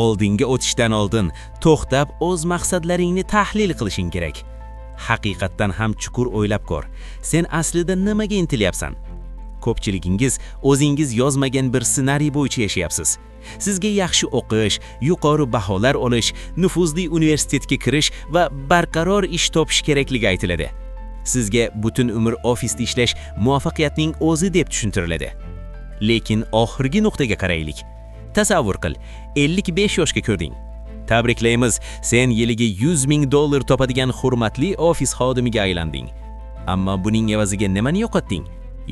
Oldinga o'tishdan oldin to'xtab o'z maqsadlaringni tahlil qilishing kerak. Haqiqatdan ham chuqur o'ylab ko'r. Sen aslida nimaga intilyapsan? Ko'pchiligingiz o'zingiz yozmagan bir ssenariy bo'yicha yashayapsiz. Sizga yaxshi o'qish, yuqori baholar olish, nufuzli universitetga kirish va barqaror ish topish kerakligi aytiladi. Sizga butun umr ofisda ishlash muvaffaqiyatning o'zi deb tushuntiriladi. Lekin oxirgi nuqtaga qaraylik. Tasavvur qil, 55 yoshga kirding. Tabriklaymiz, sen yiliga $100,000 topadigan hurmatli ofis xodimiga aylanding. Ammo buning evaziga nimani yo'qotding?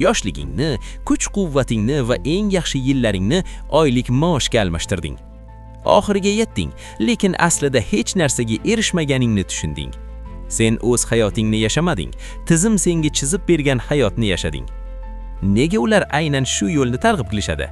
Yoshligingni, kuch-quvvatingni va eng yaxshi yillaringni oylik maoshga almashtirding. Oxiriga yetding, lekin aslida hech narsaga erishmaganingni tushunding. Sen o'z hayotingni yashamading, tizim senga chizib bergan hayotni yashading. Nega ular aynan shu yo'lni targ'ib qilishadi?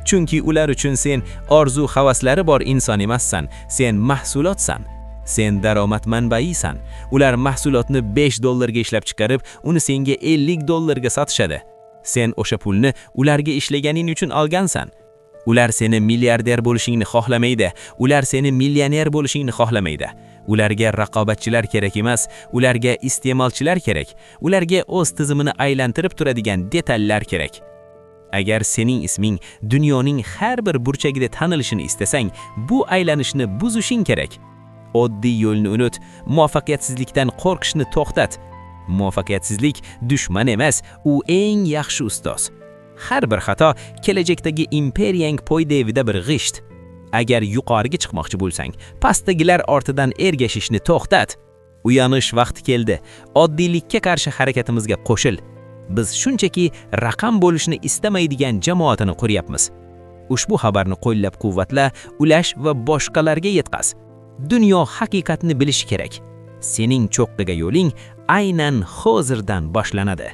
Chunki ular uchun sen orzu-havaslari bor inson emassan, sen mahsulotsan. Sen daromad manbaisan. Ular mahsulotni $5 ga ishlab chiqarib, uni senga $50 ga sotishadi. Sen o'sha pulni ularga ishlaganing uchun olgansan. Ular seni milliarder bo'lishingni xohlamaydi. Ular seni millioner bo'lishingni xohlamaydi. Ularga raqobatchilar kerak emas, ularga iste'molchilar kerak. Ularga o'z tizimini aylantirib turadigan detallar kerak. Agar sening isming dunyoning har bir burchagida tanilishini istasang, bu aylanishni buzishing kerak. Oddiy yo'lni unut, muvaffaqiyatsizlikdan qo'rqishni to'xtat. Muvaffaqiyatsizlik dushman emas, u eng yaxshi ustoz. Har bir xato kelajakdagi imperiyang poydevida bir g'isht. Agar yuqoriga chiqmoqchi bo'lsang, pastdagilar ortidan ergashishni to'xtat. Uyanish vaqti keldi. Oddiylikka qarshi harakatimizga qo'shil. Biz shunchaki raqam bo'lishni istamaydigan jamoatini quryapmiz. Ushbu xabarni qo'llab-quvvatla, ulash va boshqalarga yetkaz. Dunyo haqiqatni bilishi kerak. Sening cho'qqiga yo'ling aynan hozirdan boshlanadi.